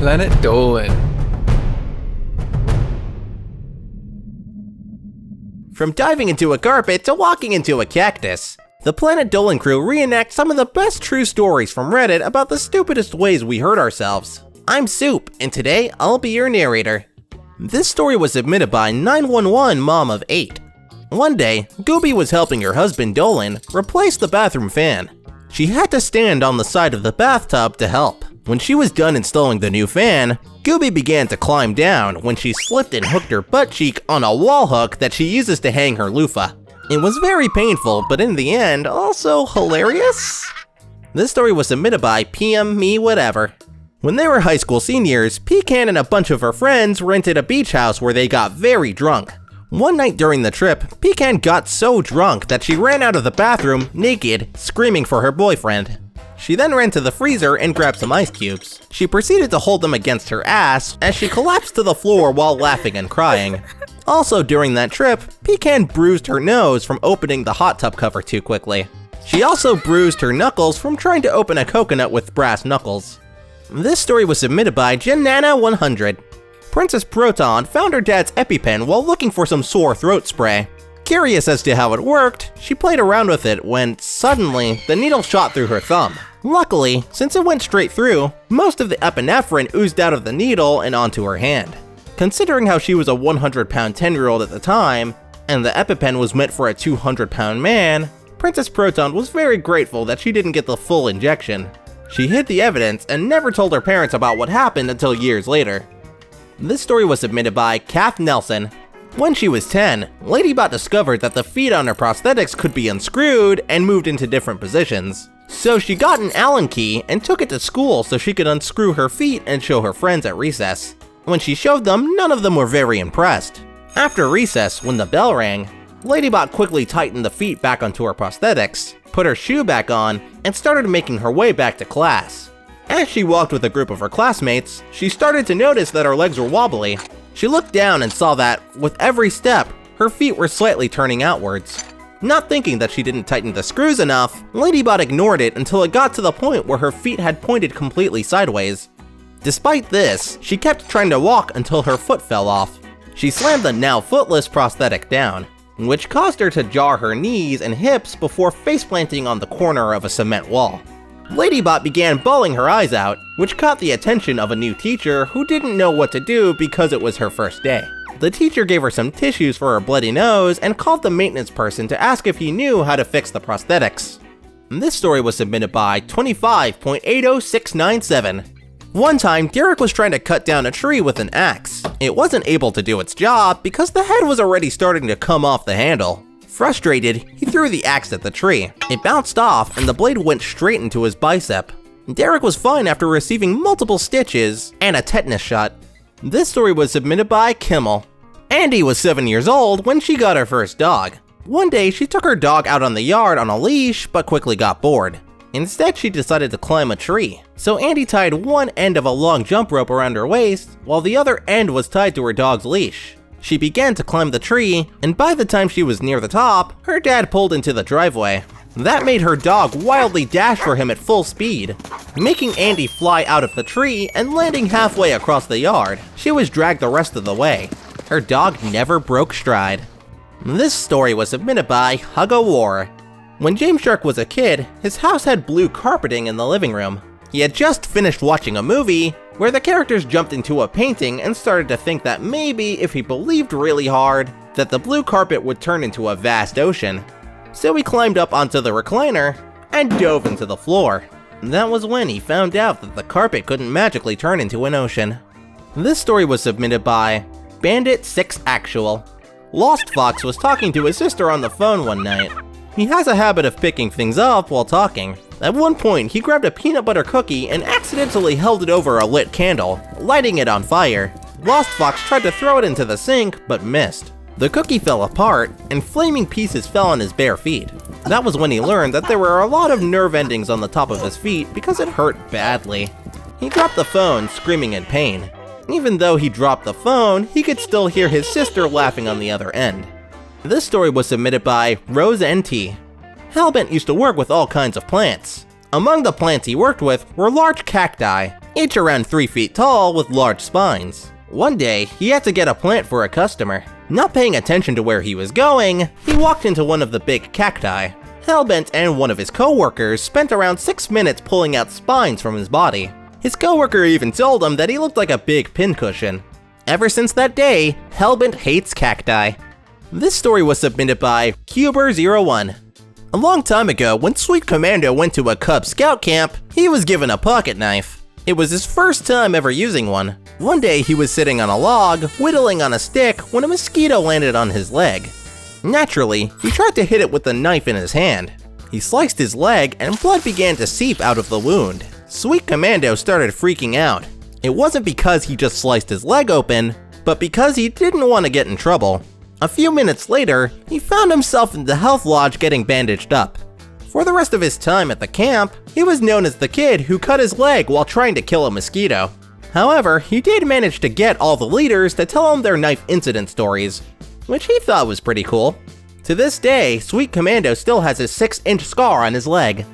Planet Dolan. From diving into a carpet to walking into a cactus, the Planet Dolan crew reenact some of the best true stories from Reddit about the stupidest ways we hurt ourselves. I'm Soup, and today I'll be your narrator. This story was submitted by 911 Mom of 8. One day, Goobie was helping her husband Dolan replace the bathroom fan. She had to stand on the side of the bathtub to help. When she was done installing the new fan, Goobie began to climb down when she slipped and hooked her butt cheek on a wall hook that she uses to hang her loofah. It was very painful, but in the end, also hilarious. This story was submitted by PM Me Whatever. When they were high school seniors, Pecan and a bunch of her friends rented a beach house where they got very drunk. One night during the trip, Pecan got so drunk that she ran out of the bathroom naked, screaming for her boyfriend. She then ran to the freezer and grabbed some ice cubes. She proceeded to hold them against her ass as she collapsed to the floor while laughing and crying. Also during that trip, Pecan bruised her nose from opening the hot tub cover too quickly. She also bruised her knuckles from trying to open a coconut with brass knuckles. This story was submitted by Janana100. Princess Proton found her dad's EpiPen while looking for some sore throat spray. Curious as to how it worked, she played around with it when, suddenly, the needle shot through her thumb. Luckily, since it went straight through, most of the epinephrine oozed out of the needle and onto her hand. Considering how she was a 100-pound 10-year-old at the time, and the EpiPen was meant for a 200-pound man, Princess Proton was very grateful that she didn't get the full injection. She hid the evidence and never told her parents about what happened until years later. This story was submitted by CathNelson. When she was 10, LadyBot discovered that the feet on her prosthetics could be unscrewed and moved into different positions. So she got an Allen key and took it to school so she could unscrew her feet and show her friends at recess. When she showed them, none of them were very impressed. After recess, when the bell rang, LadyBot quickly tightened the feet back onto her prosthetics, put her shoe back on, and started making her way back to class. As she walked with a group of her classmates, she started to notice that her legs were wobbly. She looked down and saw that, with every step, her feet were slightly turning outwards. Not thinking that she didn't tighten the screws enough, LadyBot ignored it until it got to the point where her feet had pointed completely sideways. Despite this, she kept trying to walk until her foot fell off. She slammed the now footless prosthetic down, which caused her to jar her knees and hips before face-planting on the corner of a cement wall. LadyBot began bawling her eyes out, which caught the attention of a new teacher who didn't know what to do because it was her first day. The teacher gave her some tissues for her bloody nose and called the maintenance person to ask if he knew how to fix the prosthetics. This story was submitted by 25.80697. One time, Derek was trying to cut down a tree with an axe. It wasn't able to do its job because the head was already starting to come off the handle. Frustrated, he threw the axe at the tree. It bounced off and the blade went straight into his bicep. Derek was fine after receiving multiple stitches and a tetanus shot. This story was submitted by kimlh. Andy was 7 years old when she got her first dog. One day, she took her dog out on the yard on a leash but quickly got bored. Instead, she decided to climb a tree. So Andy tied one end of a long jump rope around her waist while the other end was tied to her dog's leash. She began to climb the tree, and by the time she was near the top, her dad pulled into the driveway. That made her dog wildly dash for him at full speed, making Andy fly out of the tree and landing halfway across the yard. She was dragged the rest of the way. Her dog never broke stride. This story was submitted by HugOWar. When James Shark was a kid, his house had blue carpeting in the living room. He had just finished watching a movie where the characters jumped into a painting and started to think that maybe if he believed really hard, that the blue carpet would turn into a vast ocean. So he climbed up onto the recliner and dove into the floor. That was when he found out that the carpet couldn't magically turn into an ocean. This story was submitted by BanditSixActual. Lost Fox was talking to his sister on the phone one night. He has a habit of picking things up while talking. At one point, he grabbed a peanut butter cookie and accidentally held it over a lit candle, lighting it on fire. Lost Fox tried to throw it into the sink, but missed. The cookie fell apart, and flaming pieces fell on his bare feet. That was when he learned that there were a lot of nerve endings on the top of his feet because it hurt badly. He dropped the phone, screaming in pain. Even though he dropped the phone, he could still hear his sister laughing on the other end. This story was submitted by RoseandTea. Hellbent used to work with all kinds of plants. Among the plants he worked with were large cacti. each around 3 feet tall with large spines. One day, he had to get a plant for a customer. Not paying attention to where he was going, he walked into one of the big cacti. Hellbent and one of his co-workers spent around 6 minutes pulling out spines from his body. His co-worker even told him that he looked like a big pincushion. Ever since that day, Hellbent hates cacti. This story was submitted by Cuber01. A long time ago, when Sweet Commando went to a Cub Scout camp, he was given a pocket knife. It was his first time ever using one. One day he was sitting on a log, whittling on a stick, when a mosquito landed on his leg. Naturally, he tried to hit it with the knife in his hand. He sliced his leg and blood began to seep out of the wound. Sweet Commando started freaking out. It wasn't because he just sliced his leg open, but because he didn't want to get in trouble. A few minutes later, he found himself in the health lodge getting bandaged up. For the rest of his time at the camp, he was known as the kid who cut his leg while trying to kill a mosquito. However, he did manage to get all the leaders to tell him their knife incident stories, which he thought was pretty cool. To this day, Sweet Commando still has a 6-inch scar on his leg.